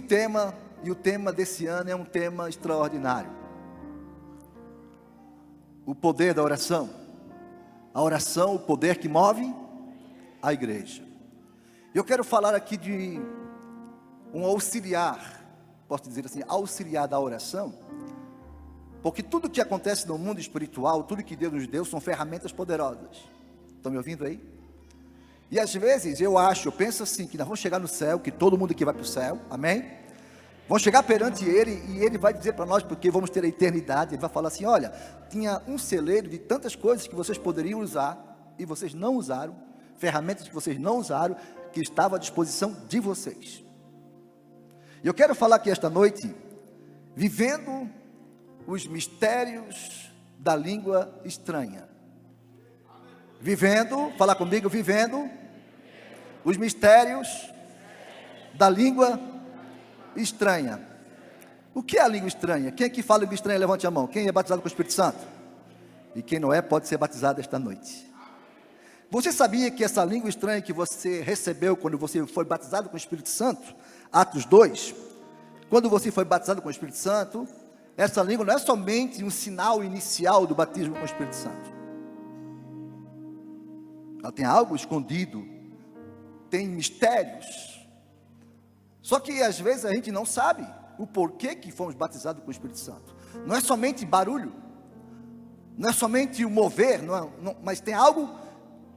tema, e o tema desse ano é um tema extraordinário. O poder da oração. A oração, o poder que move a igreja. Eu quero falar aqui de um auxiliar, posso dizer assim, auxiliar da oração, porque tudo que acontece no mundo espiritual, tudo que Deus nos deu, são ferramentas poderosas. Estão me ouvindo aí? E às vezes eu penso assim, que nós vamos chegar no céu, que todo mundo aqui vai para o céu, amém? Vamos chegar perante Ele, e Ele vai dizer para nós, porque vamos ter a eternidade, Ele vai falar assim, olha, tinha um celeiro de tantas coisas que vocês poderiam usar, e vocês não usaram, ferramentas que vocês não usaram, que estava à disposição de vocês. E eu quero falar aqui esta noite, vivendo os mistérios da língua estranha. Vivendo, fala comigo, vivendo os mistérios da língua estranha. O que é a língua estranha? Quem aqui fala língua estranha, levante a mão. Quem é batizado com o Espírito Santo? E quem não é, pode ser batizado esta noite. Você sabia que essa língua estranha que você recebeu quando você foi batizado com o Espírito Santo, Atos 2, quando você foi batizado com o Espírito Santo, essa língua não é somente um sinal inicial do batismo com o Espírito Santo. Ela tem algo escondido, tem mistérios. Só que às vezes a gente não sabe o porquê que fomos batizados com o Espírito Santo. Não é somente barulho, não é somente o mover, mas tem algo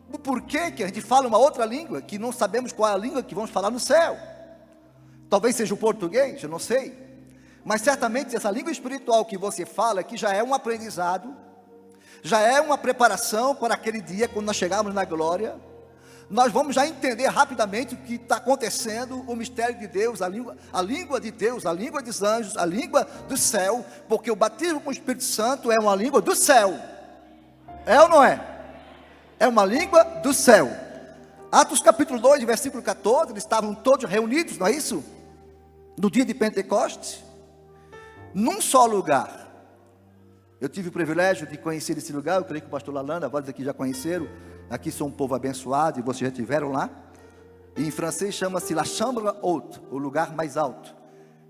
do porquê que a gente fala uma outra língua, que não sabemos qual é a língua que vamos falar no céu. Talvez seja o português, eu não sei. Mas certamente essa língua espiritual que você fala, que já é um aprendizado, já é uma preparação para aquele dia, quando nós chegarmos na glória, nós vamos já entender rapidamente o que está acontecendo, o mistério de Deus, a língua de Deus, a língua dos anjos, a língua do céu, porque o batismo com o Espírito Santo é uma língua do céu. É ou não é? É uma língua do céu. Atos capítulo 2, versículo 14, eles estavam todos reunidos, não é isso? No dia de Pentecostes, num só lugar. Eu tive o privilégio de conhecer esse lugar, eu creio que o pastor Lalanda, vários aqui já conheceram, aqui são um povo abençoado, e vocês já estiveram lá, e em francês chama-se La Chambre Haute, o lugar mais alto,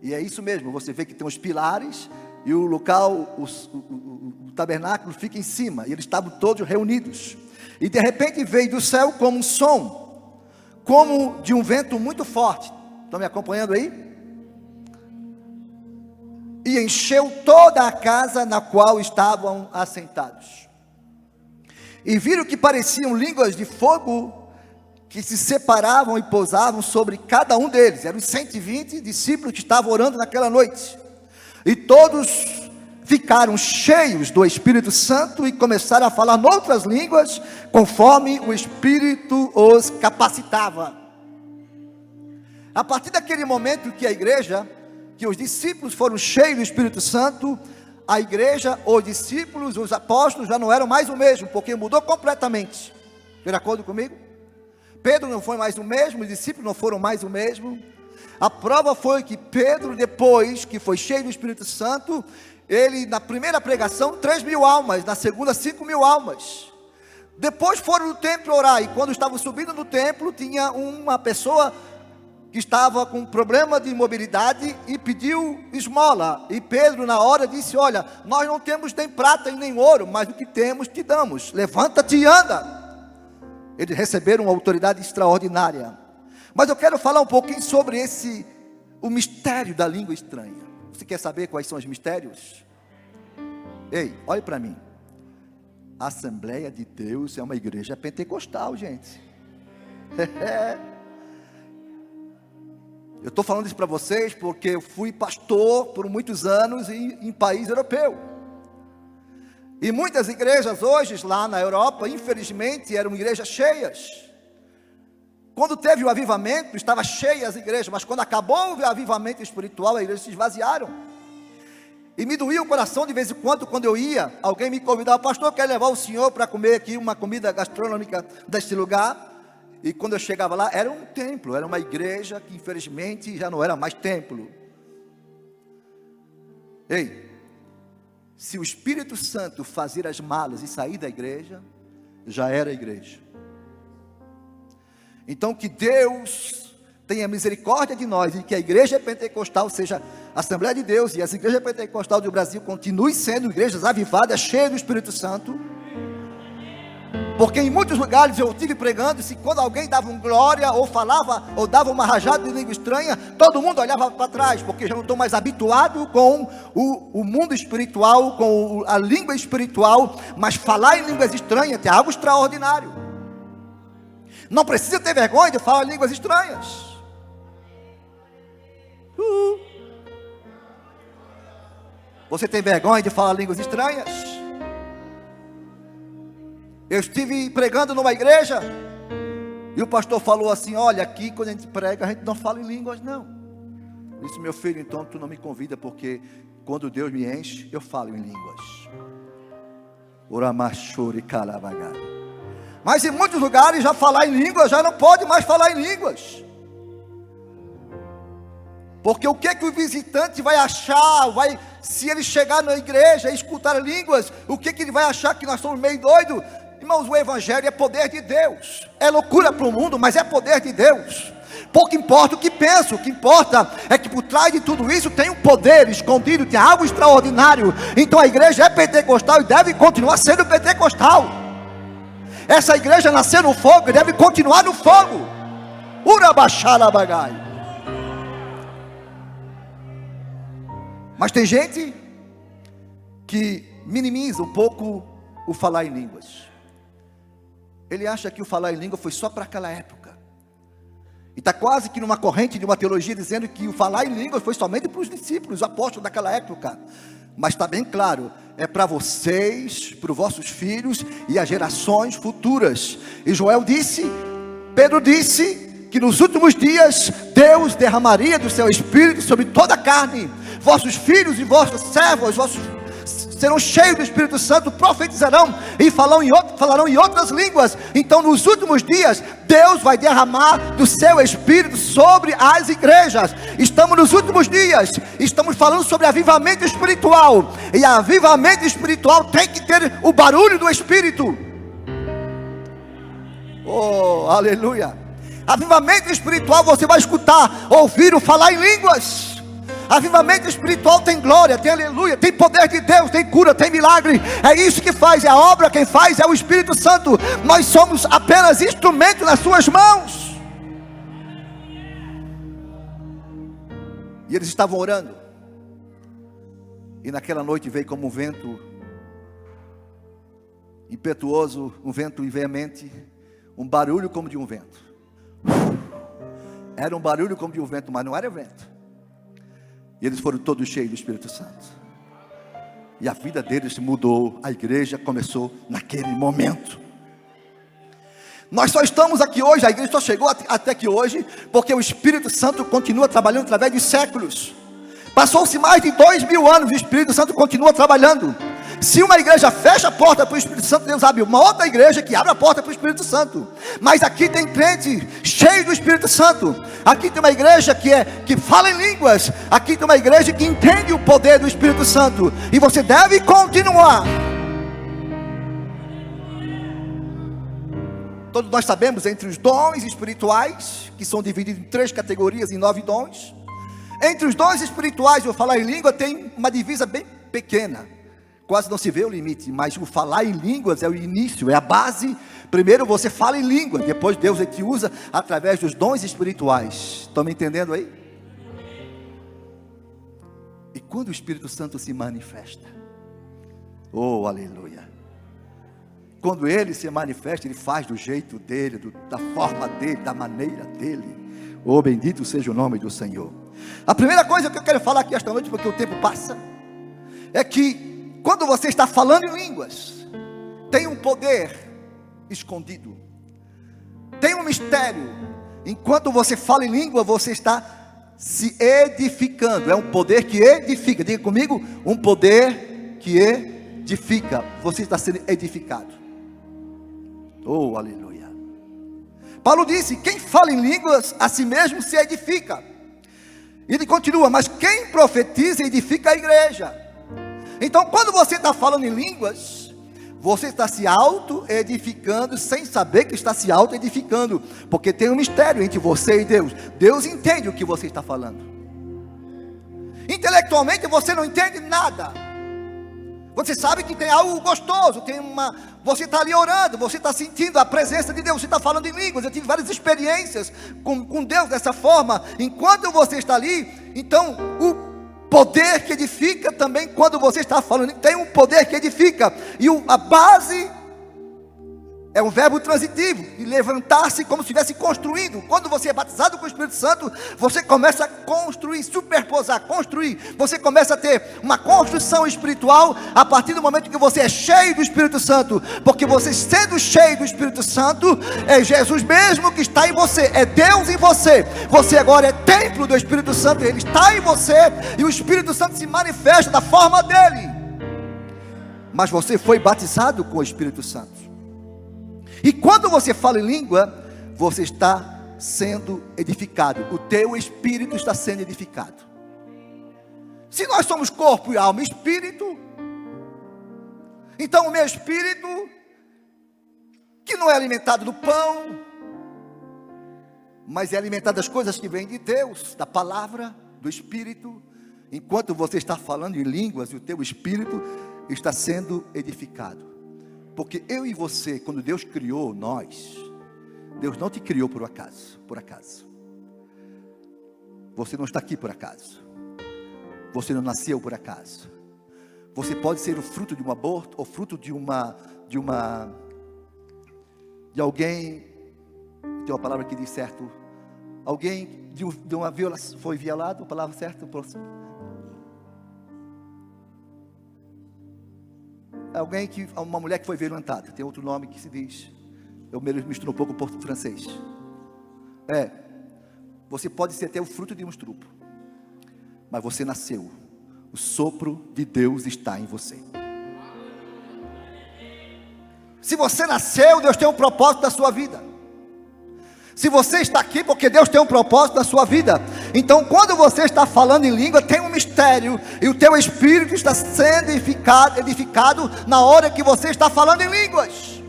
e é isso mesmo, você vê que tem os pilares, e o local, o tabernáculo fica em cima, e eles estavam todos reunidos, e de repente veio do céu como um som, como de um vento muito forte. Estão me acompanhando aí? E encheu toda a casa na qual estavam assentados. E viram que pareciam línguas de fogo, que se separavam e pousavam sobre cada um deles. Eram os 120 discípulos que estavam orando naquela noite. E todos ficaram cheios do Espírito Santo e começaram a falar noutras línguas, conforme o Espírito os capacitava. A partir daquele momento que a igreja, que os discípulos foram cheios do Espírito Santo, a igreja, os discípulos, os apóstolos já não eram mais o mesmo, porque mudou completamente. De acordo comigo? Pedro não foi mais o mesmo, os discípulos não foram mais o mesmo. A prova foi que Pedro, depois que foi cheio do Espírito Santo, ele na primeira pregação 3.000 almas, na segunda 5.000 almas. Depois foram no templo orar, e quando estavam subindo no templo, tinha uma pessoa que estava com problema de mobilidade e pediu esmola, e Pedro na hora disse, olha, nós não temos nem prata e nem ouro, mas o que temos te damos, levanta-te e anda. Eles receberam uma autoridade extraordinária. Mas eu quero falar um pouquinho sobre o mistério da língua estranha. Você quer saber quais são os mistérios? Ei, olhe para mim. A Assembleia de Deus é uma igreja pentecostal, gente. Eu estou falando isso para vocês porque eu fui pastor por muitos anos em país europeu. E muitas igrejas hoje lá na Europa, infelizmente, eram igrejas cheias. Quando teve o avivamento, estava cheia as igrejas, mas quando acabou o avivamento espiritual, as igrejas se esvaziaram. E me doía o coração de vez em quando eu ia, alguém me convidava, pastor, eu quero levar o senhor para comer aqui uma comida gastronômica deste lugar. E quando eu chegava lá, era um templo, era uma igreja que infelizmente já não era mais templo. Ei, se o Espírito Santo fazer as malas e sair da igreja, já era igreja. Então que Deus tenha misericórdia de nós, e que a igreja pentecostal seja a Assembleia de Deus, e as igrejas pentecostais do Brasil continuem sendo igrejas avivadas, cheias do Espírito Santo. Porque em muitos lugares eu estive pregando, se quando alguém dava um glória, ou falava, ou dava uma rajada de língua estranha, todo mundo olhava para trás, porque já não estou mais habituado com o mundo espiritual, com a língua espiritual. Mas falar em línguas estranhas é algo extraordinário. Não precisa ter vergonha de falar línguas estranhas. Você tem vergonha de falar línguas estranhas? Eu estive pregando numa igreja, e o pastor falou assim: olha, aqui quando a gente prega, a gente não fala em línguas não. Eu disse: meu filho, então tu não me convida, porque quando Deus me enche, eu falo em línguas. Oramachore calabagá. Mas em muitos lugares já falar em línguas, já não pode mais falar em línguas. Porque o que é que o visitante vai achar, se ele chegar na igreja e escutar línguas, o que é que ele vai achar, que nós somos meio doidos? Irmãos, o evangelho é poder de Deus. É loucura para o mundo, mas é poder de Deus. Pouco importa o que pensa, o que importa é que por trás de tudo isso tem um poder escondido, tem algo extraordinário. Então a igreja é pentecostal e deve continuar sendo pentecostal. Essa igreja nasceu no fogo e deve continuar no fogo. Urabaxalabagai. Mas tem gente que minimiza um pouco o falar em línguas. Ele acha que o falar em língua foi só para aquela época. E está quase que numa corrente de uma teologia dizendo que o falar em línguas foi somente para os discípulos, os apóstolos daquela época. Mas está bem claro, é para vocês, para os vossos filhos e as gerações futuras. E Joel disse, Pedro disse, que nos últimos dias Deus derramaria do seu Espírito sobre toda a carne. Vossos filhos e vossos servos, serão cheios do Espírito Santo, profetizarão e falarão em outras línguas. Então nos últimos dias, Deus vai derramar do seu Espírito sobre as igrejas. Estamos nos últimos dias, estamos falando sobre avivamento espiritual. E avivamento espiritual tem que ter o barulho do Espírito. Oh, aleluia. Avivamento espiritual, você vai escutar, ouvir o falar em línguas. Avivamento espiritual tem glória, tem aleluia, tem poder de Deus, tem cura, tem milagre. É isso que faz, é a obra, quem faz é o Espírito Santo. Nós somos apenas instrumento nas suas mãos. E eles estavam orando, e naquela noite veio como um vento impetuoso, um vento veemente, um barulho como de um vento. Era um barulho como de um vento, mas não era vento. E eles foram todos cheios do Espírito Santo. E a vida deles mudou. A igreja começou naquele momento. Nós só estamos aqui hoje, a igreja só chegou até aqui hoje, porque o Espírito Santo continua trabalhando através dos séculos. Passou-se mais de 2000 anos e o Espírito Santo continua trabalhando. Se uma igreja fecha a porta para o Espírito Santo, Deus abre uma outra igreja que abre a porta para o Espírito Santo. Mas aqui tem crente cheio do Espírito Santo. Aqui tem uma igreja que fala em línguas. Aqui tem uma igreja que entende o poder do Espírito Santo. E você deve continuar. Todos nós sabemos, entre os dons espirituais, que são divididos em 3 categorias, em 9 dons. Entre os dons espirituais, o falar em língua tem uma divisa bem pequena. Quase não se vê o limite, mas o falar em línguas é o início, é a base. Primeiro você fala em língua, depois Deus é que usa através dos dons espirituais. Estão me entendendo aí? E quando o Espírito Santo se manifesta, oh aleluia, quando ele se manifesta, ele faz do jeito dele, da forma dele, da maneira dele. Oh, bendito seja o nome do Senhor. A primeira coisa que eu quero falar aqui esta noite, porque o tempo passa, é que quando você está falando em línguas, tem um poder escondido, tem um mistério. Enquanto você fala em língua, você está se edificando. É um poder que edifica. Diga comigo, um poder que edifica. Você está sendo edificado. Oh, aleluia. Paulo disse, quem fala em línguas, a si mesmo se edifica. Ele continua, mas quem profetiza edifica a igreja. Então quando você está falando em línguas, Você está se auto-edificando sem saber que está se auto-edificando, porque tem um mistério entre você e Deus. Deus entende o que você está falando. Intelectualmente você não entende nada. Você sabe que tem algo gostoso, você está ali orando, você está sentindo a presença de Deus, você está falando em línguas. Eu tive várias experiências com Deus dessa forma. Enquanto você está ali, então o poder que edifica também, quando você está falando, tem um poder que edifica. E a base é um verbo transitivo, e levantar-se como se estivesse construindo. Quando você é batizado com o Espírito Santo, você começa a construir, superposar, construir. Você começa a ter uma construção espiritual a partir do momento que você é cheio do Espírito Santo. Porque você, sendo cheio do Espírito Santo, é Jesus mesmo que está em você, é Deus em você. Você agora é templo do Espírito Santo, Ele está em você, e o Espírito Santo se manifesta da forma dele. Mas você foi batizado com o Espírito Santo. E quando você fala em língua, você está sendo edificado. O teu espírito está sendo edificado. Se nós somos corpo e alma e espírito, então o meu espírito, que não é alimentado do pão, mas é alimentado das coisas que vêm de Deus, da palavra, do Espírito. Enquanto você está falando em línguas, o teu espírito está sendo edificado. Porque eu e você, quando Deus criou nós, Deus não te criou por acaso, Você não está aqui por acaso. Você não nasceu por acaso. Você pode ser o fruto de um aborto, ou fruto de alguém, tem uma palavra que diz certo, alguém de uma violação, foi violado, a palavra certa, uma mulher que foi violentada, tem outro nome que se diz, eu me misturo um pouco o francês. Você pode ser até o fruto de um estupro, mas você nasceu, o sopro de Deus está em você. Se você nasceu, Deus tem um propósito da sua vida. Se você está aqui, porque Deus tem um propósito na sua vida. Então quando você está falando em língua, tem um mistério, e o teu espírito está sendo edificado na hora que você está falando em línguas.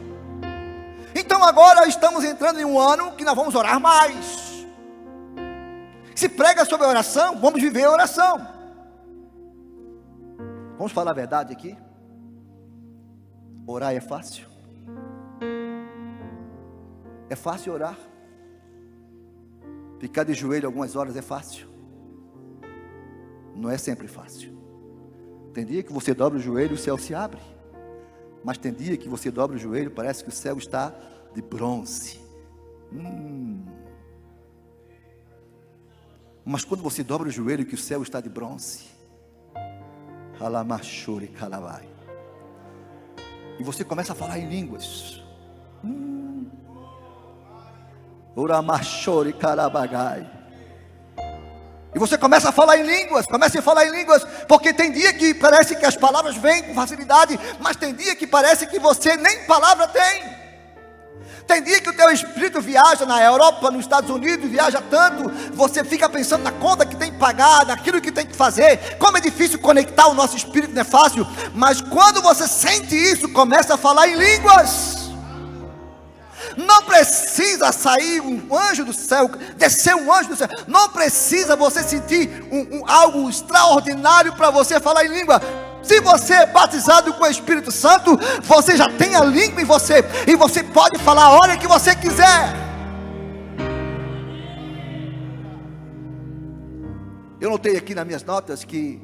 Então agora estamos entrando em um ano que nós vamos orar mais. Se prega sobre oração, vamos viver a oração. Vamos falar a verdade aqui. Orar é fácil? É fácil orar? Ficar de joelho algumas horas é fácil? Não é sempre fácil. Tem dia que você dobra o joelho e o céu se abre. Mas tem dia que você dobra o joelho, parece que o céu está de bronze. Mas quando você dobra o joelho, que o céu está de bronze, alamachore calabai, e você começa a falar em línguas. Uramachore carabagai. E você começa a falar em línguas, porque tem dia que parece que as palavras vêm com facilidade, mas tem dia que parece que você nem palavra tem. Tem dia que o teu espírito viaja na Europa, nos Estados Unidos, viaja tanto, você fica pensando na conta que tem que pagar, naquilo que tem que fazer. Como é difícil conectar o nosso espírito, não é fácil. Mas quando você sente isso, começa a falar em línguas. Não precisa sair um anjo do céu, descer um anjo do céu. Não precisa você sentir algo extraordinário para você falar em língua. Se você é batizado com o Espírito Santo, você já tem a língua em você, e você pode falar a hora que você quiser. Eu notei aqui nas minhas notas que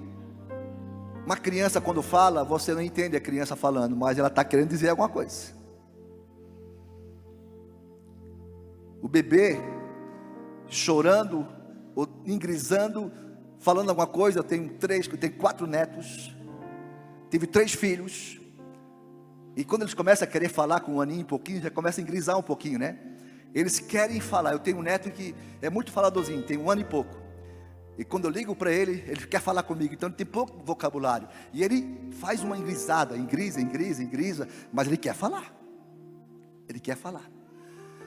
uma criança, quando fala, você não entende a criança falando, mas ela está querendo dizer alguma coisa. O bebê chorando, ou engrisando, falando alguma coisa. Eu tenho 4 netos, tive 3 filhos, e quando eles começam a querer falar com um aninho e pouquinho, já começa a engrisar um pouquinho, né? Eles querem falar. Eu tenho um neto que é muito faladorzinho, tem 1 ano e pouco, e quando eu ligo para ele, ele quer falar comigo, então ele tem pouco vocabulário, e ele faz uma engrisada, engrisa, mas ele quer falar.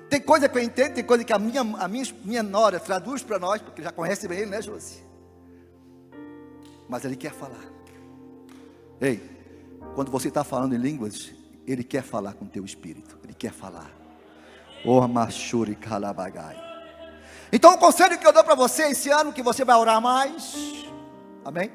Tem coisa que eu entendo, tem coisa que a minha nora traduz para nós, porque já conhece bem ele, né, Josi? Mas ele quer falar. Ei, quando você está falando em línguas, Ele quer falar com o teu espírito. Ele quer falar. Oh, machuri kalabagai. Então o conselho que eu dou para você esse ano, que você vai orar mais. Amém?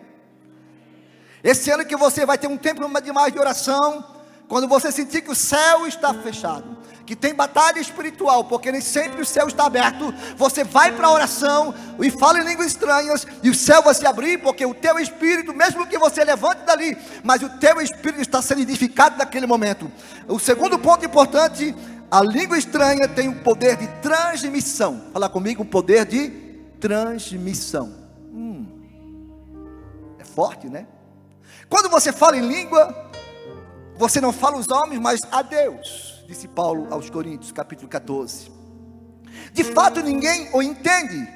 Esse ano que você vai ter um tempo de mais de oração. Quando você sentir que o céu está fechado, que tem batalha espiritual, porque nem sempre o céu está aberto, você vai para a oração e fala em línguas estranhas, e o céu vai se abrir, porque o teu espírito, mesmo que você levante dali, mas o teu espírito está sendo edificado naquele momento. O segundo ponto importante, a língua estranha tem um poder de transmissão. Fala comigo, um poder de transmissão. É forte, né? Quando você fala em língua, você não fala aos homens, mas a Deus, disse Paulo aos Coríntios, capítulo 14. De fato ninguém o entende.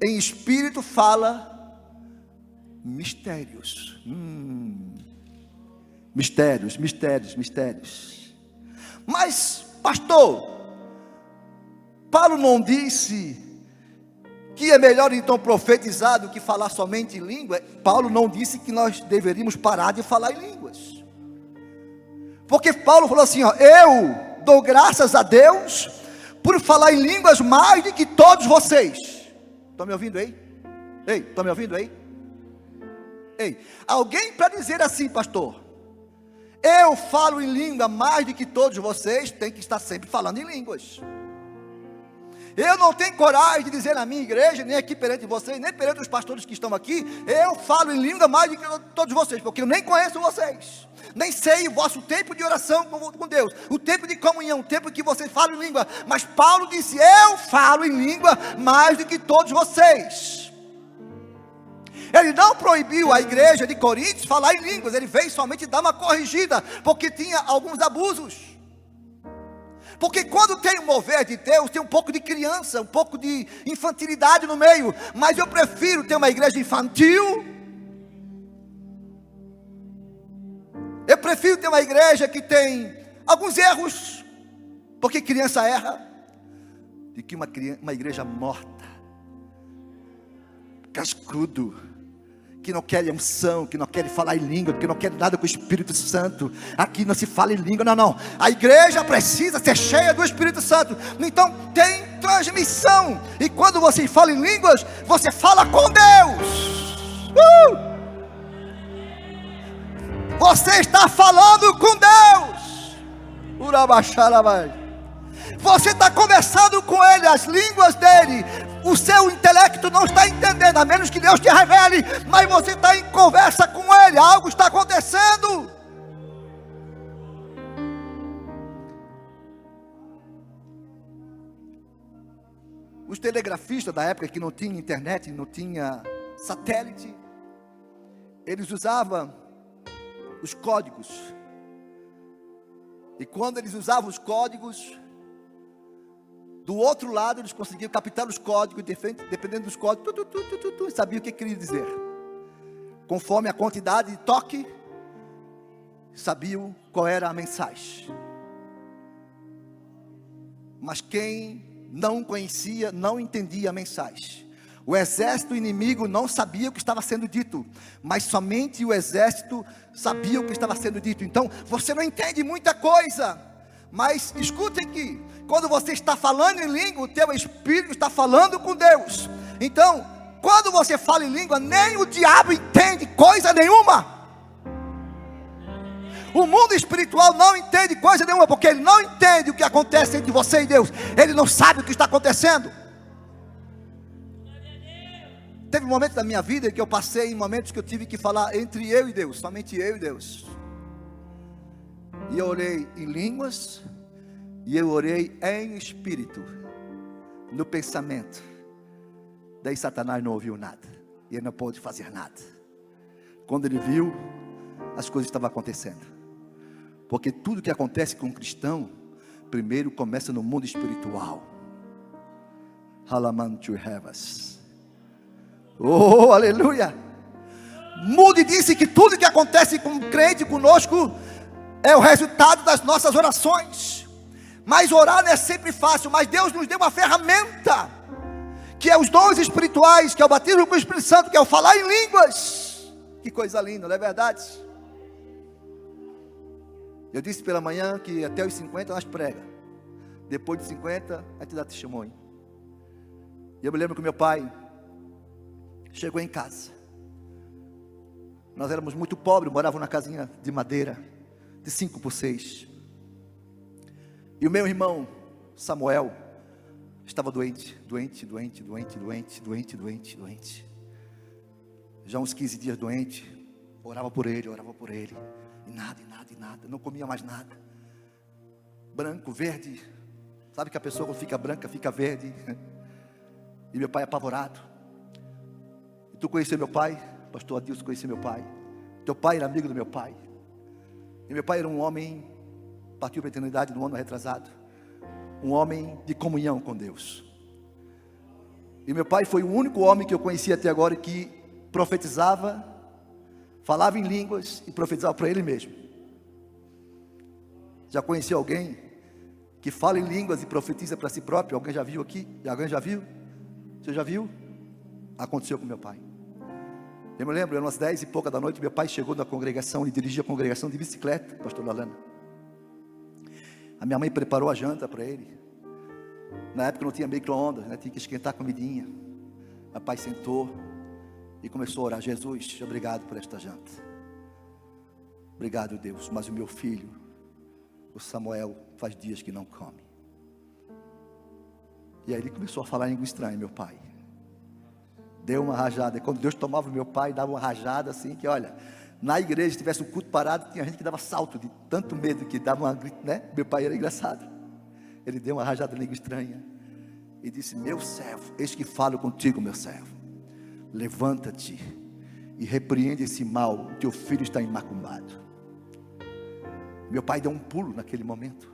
Em espírito fala mistérios. Mistérios. Mas, pastor, Paulo não disse que é melhor então profetizar do que falar somente em língua? Paulo não disse que nós deveríamos parar de falar em línguas. Porque Paulo falou assim, ó, eu dou graças a Deus por falar em línguas mais do que todos vocês. Estão me ouvindo aí? Ei, estão me ouvindo aí? Ei, alguém para dizer assim, pastor, eu falo em língua mais do que todos vocês, tem que estar sempre falando em línguas. Eu não tenho coragem de dizer na minha igreja, nem aqui perante vocês, nem perante os pastores que estão aqui, eu falo em língua mais do que todos vocês, porque eu nem conheço vocês, nem sei o vosso tempo de oração com Deus, o tempo de comunhão, o tempo que vocês falam em língua. Mas Paulo disse, eu falo em língua mais do que todos vocês. Ele não proibiu a igreja de Coríntios falar em línguas, ele veio somente dar uma corrigida, porque tinha alguns abusos. Porque quando tem o mover de Deus, tem um pouco de criança, um pouco de infantilidade no meio. Mas eu prefiro ter uma igreja infantil. Eu prefiro ter uma igreja que tem alguns erros, porque criança erra, do que uma igreja morta, cascudo, que não quer unção, que não quer falar em língua, que não quer nada com o Espírito Santo. Aqui não se fala em língua, não. A igreja precisa ser cheia do Espírito Santo. Então tem transmissão. E quando você fala em línguas, você fala com Deus. Você está falando com Deus. Você está conversando com Ele, as línguas dele. O seu intelecto não está entendendo, a menos que Deus te revele, mas você está em conversa com Ele, algo está acontecendo. Os telegrafistas da época, que não tinha internet, não tinha satélite, eles usavam os códigos. E quando eles usavam os códigos, do outro lado eles conseguiam captar os códigos, dependendo dos códigos, sabia o que queria dizer. Conforme a quantidade de toque, sabiam qual era a mensagem. Mas quem não conhecia, não entendia a mensagem. O exército inimigo não sabia o que estava sendo dito, mas somente o exército sabia o que estava sendo dito. Então, você não entende muita coisa, mas escutem aqui, quando você está falando em língua, o teu espírito está falando com Deus. Então, quando você fala em língua, nem o diabo entende coisa nenhuma. O mundo espiritual não entende coisa nenhuma, porque ele não entende o que acontece entre você e Deus. Ele não sabe o que está acontecendo. Teve momentos da minha vida que eu passei em momentos que eu tive que falar entre eu e Deus, somente eu e Deus. E eu orei em línguas, e eu orei em espírito, no pensamento. Daí Satanás não ouviu nada, e ele não pôde fazer nada. Quando ele viu, as coisas estavam acontecendo. Porque tudo que acontece com um cristão, primeiro começa no mundo espiritual. Oh, aleluia! Moody disse que tudo que acontece com um crente conosco é o resultado das nossas orações. Mas orar não é sempre fácil, mas Deus nos deu uma ferramenta, que é os dons espirituais, que é o batismo com o Espírito Santo, que é o falar em línguas. Que coisa linda, não é verdade? Eu disse pela manhã que até os 50 nós prega. Depois de 50, a gente dá testemunho. E eu me lembro que meu pai chegou em casa. Nós éramos muito pobres, morávamos na casinha de madeira, de 5 por 6. E o meu irmão, Samuel, estava doente. Já uns 15 dias doente. Orava por ele. E nada. Não comia mais nada. Branco, verde. Sabe que a pessoa quando fica branca, fica verde. E meu pai apavorado. E tu conheceu meu pai? Pastor Adilson conhecia meu pai. Teu pai era amigo do meu pai. E meu pai era um homem, partiu para a eternidade no ano retrasado. Um homem de comunhão com Deus. E meu pai foi o único homem que eu conhecia até agora que profetizava, falava em línguas e profetizava para ele mesmo. Já conheci alguém que fala em línguas e profetiza para si próprio? Alguém já viu aqui? Alguém já viu? Você já viu? Aconteceu com meu pai. Eu me lembro, eram umas 10 e pouca da noite, meu pai chegou na congregação, ele dirigia a congregação de bicicleta, pastor Lalana. A minha mãe preparou a janta para ele. Na época não tinha micro-ondas, né? Tinha que esquentar a comidinha. Meu pai sentou e começou a orar: Jesus, obrigado por esta janta. Obrigado, Deus, mas o meu filho, o Samuel, faz dias que não come. E aí ele começou a falar em língua estranha, meu pai. Deu uma rajada. E quando Deus tomava o meu pai, dava uma rajada assim, que olha, na igreja, se tivesse um culto parado, tinha gente que dava salto, de tanto medo que dava uma grita, né? Meu pai era engraçado. Ele deu uma rajada em língua estranha e disse: meu servo, eis que falo contigo, meu servo. Levanta-te e repreende esse mal, o teu filho está imaculado. Meu pai deu um pulo naquele momento.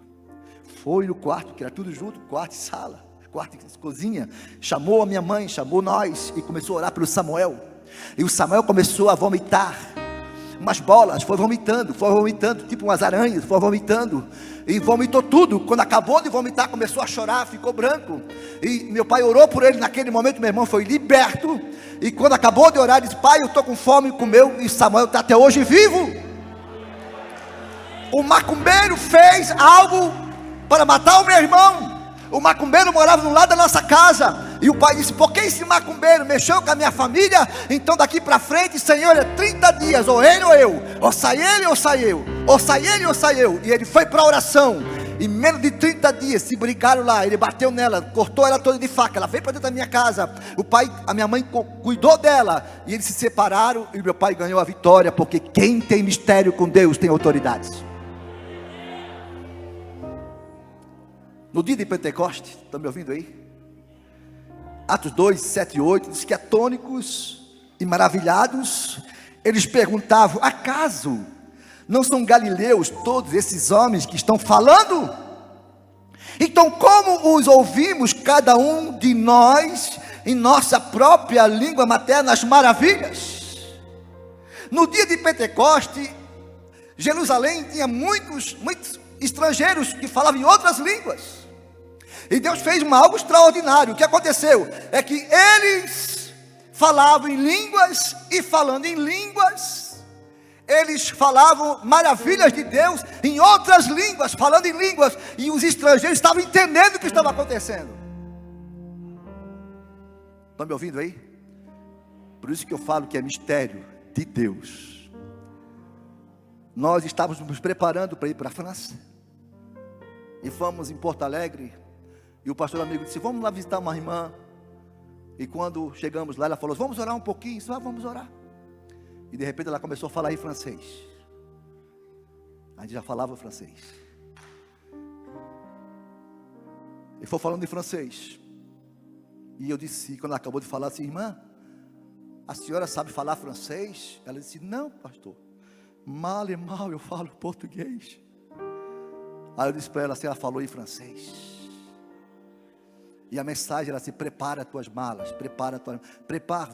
Foi no quarto, que era tudo junto, quarto e sala, quarto e cozinha. Chamou a minha mãe, chamou nós e começou a orar pelo Samuel. E o Samuel começou a vomitar umas bolas, foi vomitando, tipo umas aranhas, foi vomitando. E vomitou tudo. Quando acabou de vomitar, começou a chorar, ficou branco. E meu pai orou por ele naquele momento, meu irmão foi liberto. E quando acabou de orar, disse: pai, eu estou com fome, comeu. E Samuel está até hoje vivo. O macumbeiro fez algo para matar o meu irmão. O macumbeiro morava no lado da nossa casa. E o pai disse: por que esse macumbeiro mexeu com a minha família? Então daqui para frente, Senhor, é 30 dias, ou ele ou eu. Ou sai ele ou sai eu. Ou sai ele ou sai eu. E ele foi para a oração. Em menos de 30 dias se brigaram lá. Ele bateu nela, cortou ela toda de faca. Ela veio para dentro da minha casa. O pai, a minha mãe cuidou dela. E eles se separaram. E meu pai ganhou a vitória. Porque quem tem mistério com Deus tem autoridade. No dia de Pentecostes, estão me ouvindo aí? Atos 2, 7 e 8, diz que atônicos e maravilhados, eles perguntavam: acaso não são galileus todos esses homens que estão falando? Então como os ouvimos cada um de nós em nossa própria língua materna as maravilhas? No dia de Pentecostes, Jerusalém tinha muitos estrangeiros que falavam em outras línguas. E Deus fez algo extraordinário. O que aconteceu é que eles falavam em línguas, e falando em línguas, eles falavam maravilhas de Deus em outras línguas, falando em línguas, e os estrangeiros estavam entendendo o que estava acontecendo. Estão me ouvindo aí? Por isso que eu falo que é mistério de Deus. Nós estávamos nos preparando para ir para a França, e fomos em Porto Alegre. E o pastor amigo disse: vamos lá visitar uma irmã. E quando chegamos lá, ela falou: vamos orar um pouquinho. Disse: vamos orar. E de repente ela começou a falar em francês. A gente já falava francês. E foi falando em francês. E eu disse, quando ela acabou de falar, assim: irmã, a senhora sabe falar francês? Ela disse: não, pastor, mal e mal eu falo português. Aí eu disse para ela assim, ela falou em francês. E a mensagem era assim: prepara tuas malas, prepara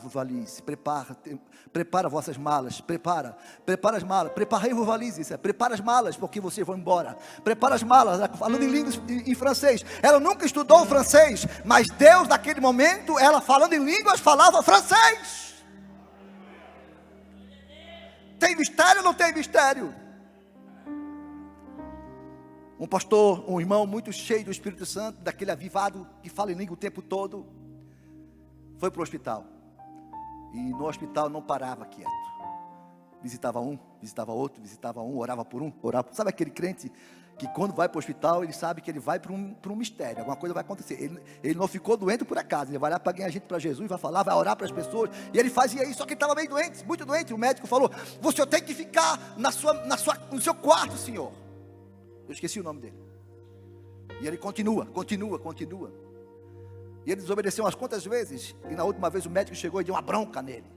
vos valises, prepara vossas malas, prepara as malas, preparei vos valises, prepara as malas porque vocês vão embora, prepara as malas, falando em línguas em francês. Ela nunca estudou francês, mas Deus naquele momento, ela falando em línguas, falava francês. Tem mistério ou não tem mistério? Um pastor, um irmão muito cheio do Espírito Santo, daquele avivado que fala em língua o tempo todo, foi para o hospital. E no hospital não parava quieto. Visitava um, visitava outro, visitava um, orava por um, orava. Sabe aquele crente que quando vai para o hospital, ele sabe que ele vai para um mistério, alguma coisa vai acontecer. Ele não ficou doente por acaso, ele vai lá para ganhar gente para Jesus, vai falar, vai orar para as pessoas. E ele fazia isso, só que ele estava meio doente, muito doente. O médico falou: você tem que ficar no seu quarto, senhor. Eu esqueci o nome dele. E ele continua. E ele desobedeceu umas quantas vezes. E na última vez o médico chegou e deu uma bronca nele.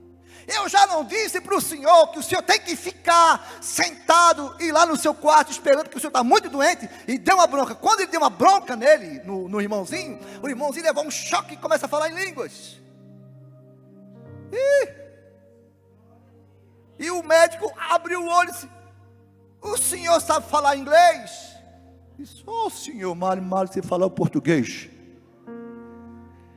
Eu já não disse para o senhor que o senhor tem que ficar sentado e lá no seu quarto esperando, que o senhor está muito doente. E deu uma bronca. Quando ele deu uma bronca nele, no irmãozinho, o irmãozinho levou um choque e começa a falar em línguas. E o médico abriu o olho e disse: o senhor sabe falar inglês? Disse: senhor, mal você fala o português.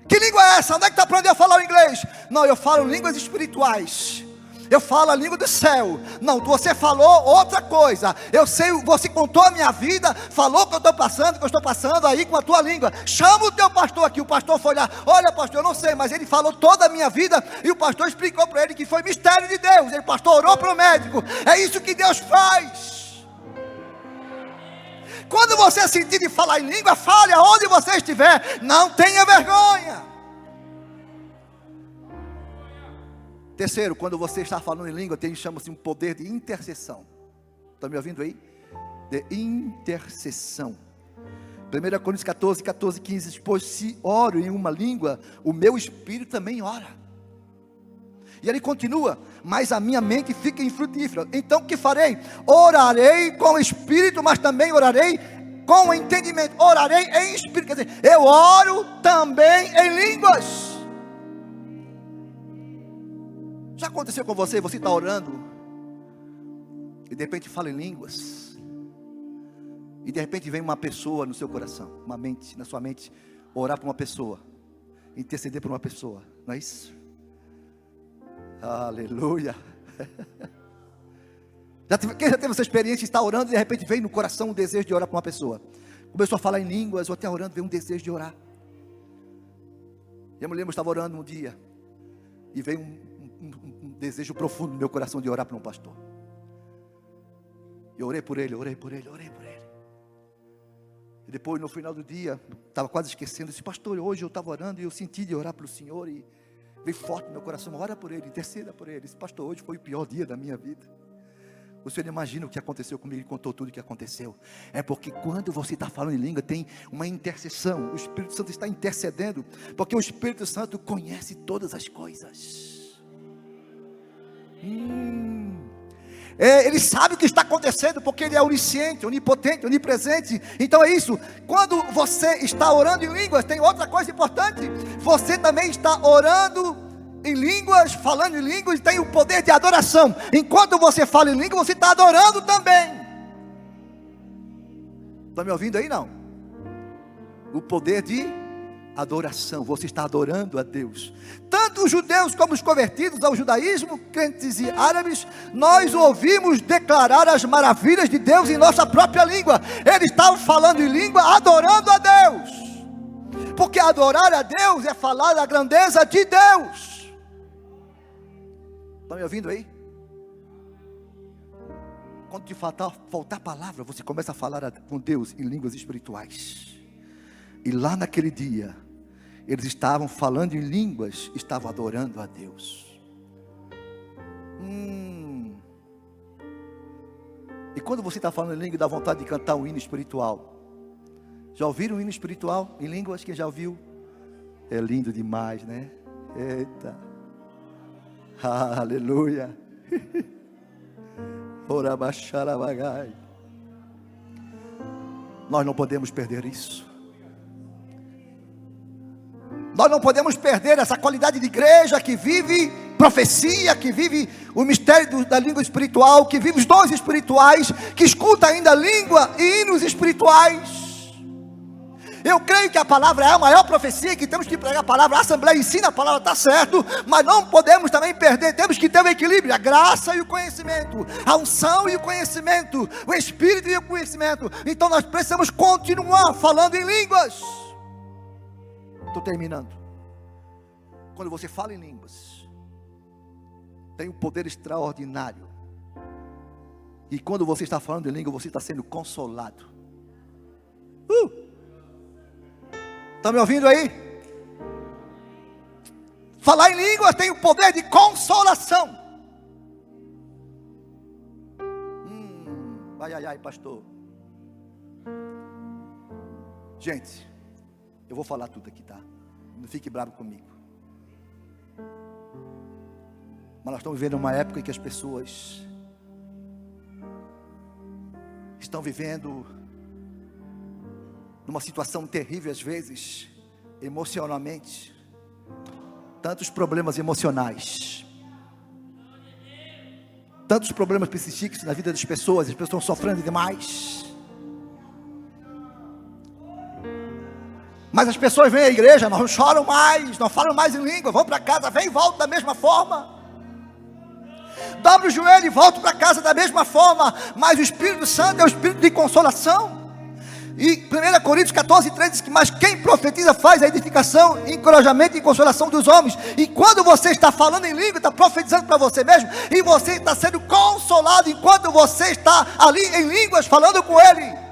Que língua é essa? Onde é que tu aprendeu a falar o inglês? Não, eu falo línguas espirituais. Eu falo a língua do céu. Não, você falou outra coisa. Eu sei, você contou a minha vida, falou que eu estou passando aí com a tua língua. Chama o teu pastor aqui. O pastor foi lá: olha, pastor, eu não sei, mas ele falou toda a minha vida. E o pastor explicou para ele que foi mistério de Deus. O pastor orou para o médico. É isso que Deus faz. Quando você sentir de falar em língua, fale aonde você estiver. Não tenha vergonha. Terceiro, quando você está falando em língua, chama-se um poder de intercessão. Está me ouvindo aí? De intercessão. 1 Coríntios 14, 15 diz: pois se oro em uma língua, o meu espírito também ora. E ele continua: mas a minha mente fica infrutífera. Então o que farei? Orarei com o espírito, mas também orarei com o entendimento. Orarei em espírito, quer dizer, eu oro também em línguas. Já aconteceu com você? Você está orando e de repente fala em línguas, e de repente vem uma pessoa no seu coração, uma mente, na sua mente, orar por uma pessoa, interceder por uma pessoa, não é isso? Aleluia. Quem já teve essa experiência de estar orando e de repente vem no coração um desejo de orar por uma pessoa? Começou a falar em línguas, ou até orando, veio um desejo de orar. Eu me lembro, eu estava orando um dia e veio um desejo profundo no meu coração de orar por um pastor. Eu orei por ele. E depois, no final do dia, estava quase esquecendo, disse: pastor, hoje eu estava orando e eu senti de orar pelo Senhor, e veio forte no meu coração: ora por ele, interceda por ele. Disse: pastor, hoje foi o pior dia da minha vida. O senhor imagina o que aconteceu comigo? Ele contou tudo o que aconteceu. É porque quando você está falando em língua, tem uma intercessão. O Espírito Santo está intercedendo, porque o Espírito Santo conhece todas as coisas. Ele sabe o que está acontecendo, porque ele é onisciente, onipotente, onipresente. Então é isso. Quando você está orando em línguas, tem outra coisa importante: você também está orando em línguas, falando em línguas, tem o poder de adoração. Enquanto você fala em língua, você está adorando também. Está me ouvindo aí? Não. O poder de adoração. Você está adorando a Deus. Tanto os judeus como os convertidos ao judaísmo, crentes e árabes, nós ouvimos declarar as maravilhas de Deus em nossa própria língua. Eles estavam falando em língua, adorando a Deus. Porque adorar a Deus é falar da grandeza de Deus. Estão me ouvindo aí? Quando te faltar palavra, você começa a falar com Deus em línguas espirituais. E lá naquele dia, eles estavam falando em línguas, estavam adorando a Deus. E quando você está falando em língua, dá vontade de cantar um hino espiritual. Já ouviram um hino espiritual em línguas? Quem já ouviu? É lindo demais, né? Eita. Aleluia. Ora baixarabagai. Nós não podemos perder isso. Nós não podemos perder essa qualidade de igreja que vive profecia, que vive o mistério da língua espiritual, que vive os dons espirituais, que escuta ainda língua e hinos espirituais. Eu creio que a palavra é a maior profecia, que temos que pregar a palavra. A Assembleia ensina a palavra, está certo, mas não podemos também perder, temos que ter o equilíbrio, a graça e o conhecimento, a unção e o conhecimento, o Espírito e o conhecimento. Então nós precisamos continuar falando em línguas. Estou terminando. Quando você fala em línguas, tem um poder extraordinário. E quando você está falando em língua, você está sendo consolado. Está me ouvindo aí? Falar em língua tem o poder de consolação. Ai, pastor. Gente, eu vou falar tudo aqui, tá? Não fique bravo comigo. Mas nós estamos vivendo uma época em que as pessoas estão vivendo numa situação terrível, às vezes, emocionalmente. Tantos problemas emocionais, tantos problemas psíquicos na vida das pessoas. As pessoas estão sofrendo demais. Mas as pessoas vêm à igreja, não choram mais, não falam mais em língua, vão para casa, vêm e voltam da mesma forma. Dobra o joelho e volta para casa da mesma forma. Mas o Espírito Santo é o Espírito de consolação. E 1 Coríntios 14:3 diz que: mas quem profetiza faz a edificação, encorajamento e consolação dos homens. E quando você está falando em língua, está profetizando para você mesmo, e você está sendo consolado enquanto você está ali em línguas falando com Ele.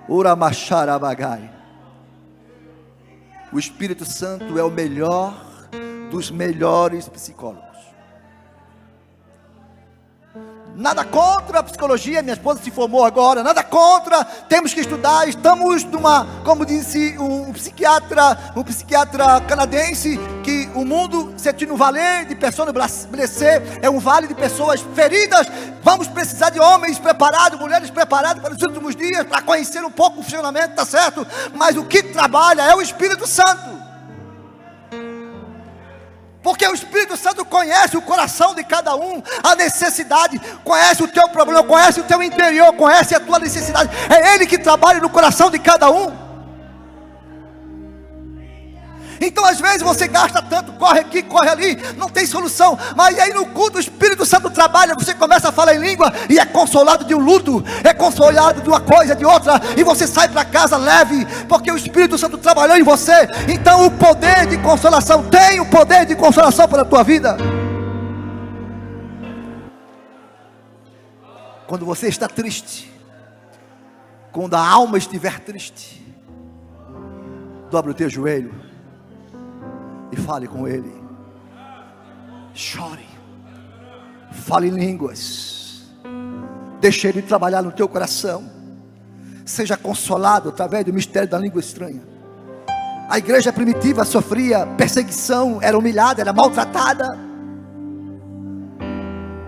Uramacharabagai. O Espírito Santo é o melhor dos melhores psicólogos. Nada contra a psicologia, minha esposa se formou agora, nada contra, temos que estudar, estamos numa, como disse um psiquiatra canadense, que o mundo, c'est un vallée de personnes blessées, é um vale de pessoas feridas. Vamos precisar de homens preparados, mulheres preparadas para os últimos dias, para conhecer um pouco o funcionamento, tá certo? Mas o que trabalha é o Espírito Santo. Porque o Espírito Santo conhece o coração de cada um, a necessidade, conhece o teu problema, conhece o teu interior, conhece a tua necessidade. É Ele que trabalha no coração de cada um. Então às vezes você gasta tanto, corre aqui, corre ali, não tem solução. Mas aí no culto o Espírito Santo trabalha, você começa a falar em língua e é consolado de um luto, é consolado de uma coisa, de outra, e você sai para casa leve, porque o Espírito Santo trabalhou em você. Então o poder de consolação, tem o poder de consolação para a tua vida. Quando você está triste, quando a alma estiver triste, dobra o teu joelho e fale com Ele. Chore, fale em línguas, deixe Ele trabalhar no teu coração. Seja consolado através do mistério da língua estranha. A igreja primitiva sofria perseguição, era humilhada, era maltratada.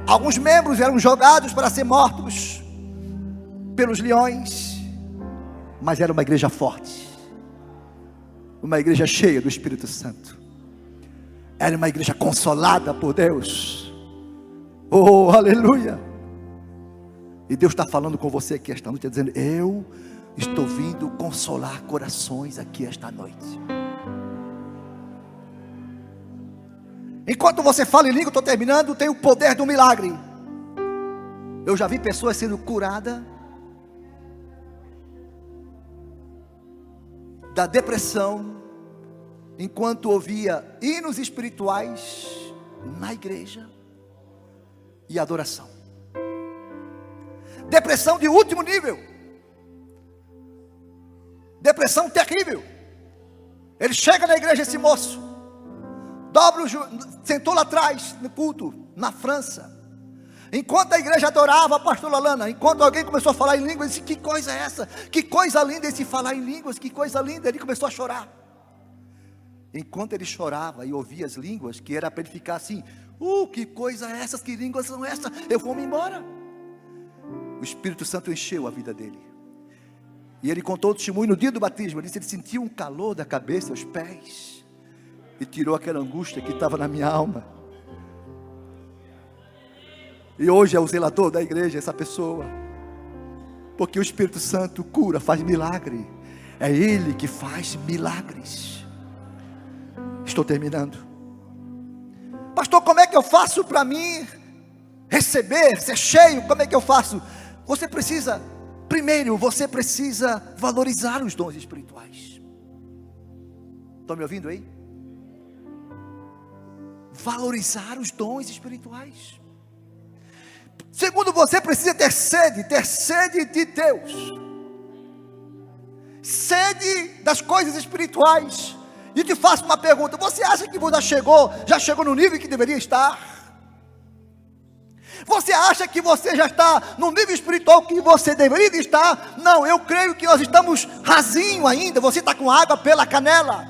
Alguns membros eram jogados para ser mortos pelos leões, mas era uma igreja forte, uma igreja cheia do Espírito Santo. Era uma igreja consolada por Deus. Oh, aleluia. E Deus está falando com você aqui esta noite, dizendo: eu estou vindo consolar corações aqui esta noite. Enquanto você fala em língua, estou terminando, tem o poder do milagre. Eu já vi pessoas sendo curadas da depressão, enquanto ouvia hinos espirituais na igreja e adoração. Depressão de último nível, depressão terrível. Ele chega na igreja, esse moço, dobra o joelho, sentou lá atrás no culto, na França, enquanto a igreja adorava a pastora Lana, enquanto alguém começou a falar em línguas, disse: que coisa é essa? Que coisa linda esse falar em línguas, que coisa linda. Ele começou a chorar. Enquanto ele chorava e ouvia as línguas, que era para ele ficar assim: que coisa é essa? Que línguas são essas? Eu vou me embora. O Espírito Santo encheu a vida dele, e ele contou o testemunho no dia do batismo. Ele disse: ele sentiu um calor da cabeça aos pés, e tirou aquela angústia que estava na minha alma. E hoje é o zelador da igreja, essa pessoa. Porque o Espírito Santo cura, faz milagre. É Ele que faz milagres. Estou terminando. Pastor, como é que eu faço para mim receber, ser cheio? Como é que eu faço? Primeiro, você precisa valorizar os dons espirituais. Estão me ouvindo aí? Valorizar os dons espirituais. Segundo, você precisa ter sede de Deus, sede das coisas espirituais. E te faço uma pergunta: você acha que você já chegou no nível que deveria estar? Você acha que você já está no nível espiritual que você deveria estar? Não, eu creio que nós estamos rasinho ainda. Você está com água pela canela.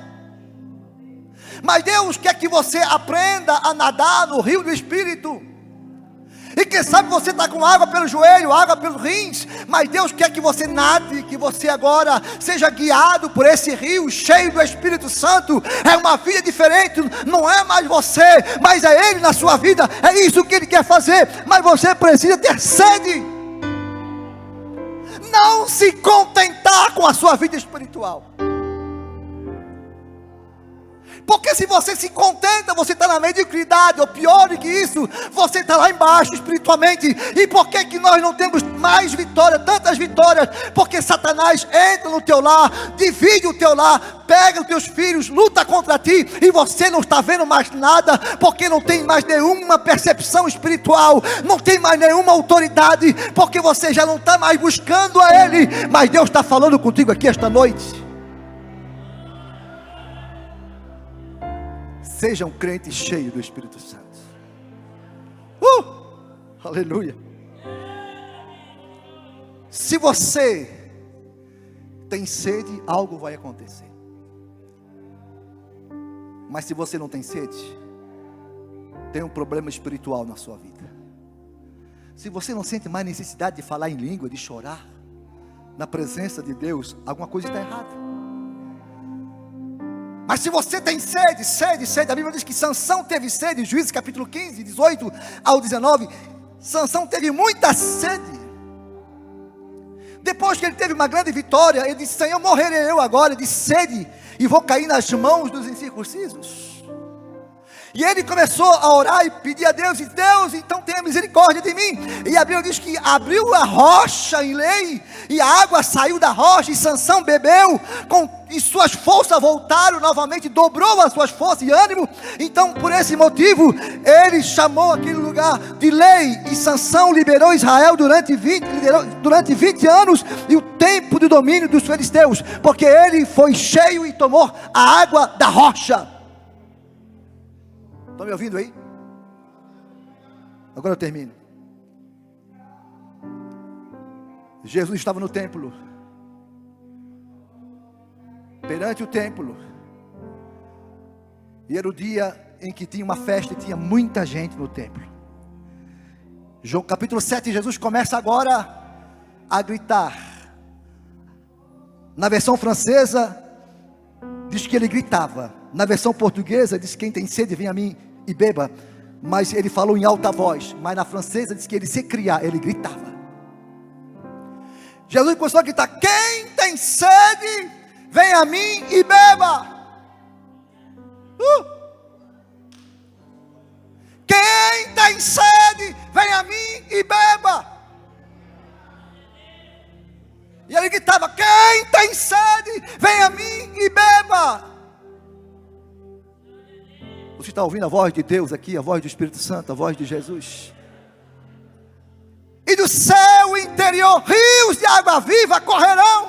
Mas Deus quer que você aprenda a nadar no rio do Espírito. E quem sabe você está com água pelo joelho, água pelos rins, mas Deus quer que você nade, que você agora seja guiado por esse rio cheio do Espírito Santo. É uma vida diferente, não é mais você, mas é Ele na sua vida. É isso que Ele quer fazer, mas você precisa ter sede. Não se contentar com a sua vida espiritual. Porque se você se contenta, você está na mediocridade, ou pior do que isso, você está lá embaixo espiritualmente. E por que nós não temos mais vitória, tantas vitórias? Porque Satanás entra no teu lar, divide o teu lar, pega os teus filhos, luta contra ti, e você não está vendo mais nada, porque não tem mais nenhuma percepção espiritual, não tem mais nenhuma autoridade, porque você já não está mais buscando a Ele. Mas Deus está falando contigo aqui esta noite. Seja um crente cheio do Espírito Santo. Aleluia. Se você tem sede, algo vai acontecer. Mas se você não tem sede, tem um problema espiritual na sua vida. Se você não sente mais necessidade de falar em língua, de chorar na presença de Deus, alguma coisa está errada. Mas se você tem sede, a Bíblia diz que Sansão teve sede, Juízes capítulo 15, 18 ao 19, Sansão teve muita sede. Depois que ele teve uma grande vitória, ele disse: Senhor, morrerei eu agora de sede, e vou cair nas mãos dos incircuncisos. E ele começou a orar e pedir a Deus, e Deus, então tenha misericórdia de mim. E a Bíblia diz que abriu a rocha em lei, e a água saiu da rocha, e Sansão bebeu, e suas forças voltaram novamente, dobrou as suas forças e ânimo. Então, por esse motivo, ele chamou aquele lugar de lei, e Sansão liberou Israel durante 20 anos, e o tempo de domínio dos filisteus, porque ele foi cheio e tomou a água da rocha. Estão me ouvindo aí? Agora eu termino. Jesus estava no templo, perante o templo, e era o dia em que tinha uma festa e tinha muita gente no templo. João capítulo 7, Jesus começa agora a gritar. Na versão francesa diz que ele gritava, na versão portuguesa diz: quem tem sede, vem a mim e beba. Mas ele falou em alta voz. Mas na francesa diz que ele se criar, ele gritava. Jesus começou a gritar: quem tem sede, vem a mim e beba. Quem tem sede, vem a mim e beba. E ele gritava: quem tem sede, vem a mim e beba. Você está ouvindo a voz de Deus aqui, a voz do Espírito Santo, a voz de Jesus? E do céu interior, rios de água viva correrão.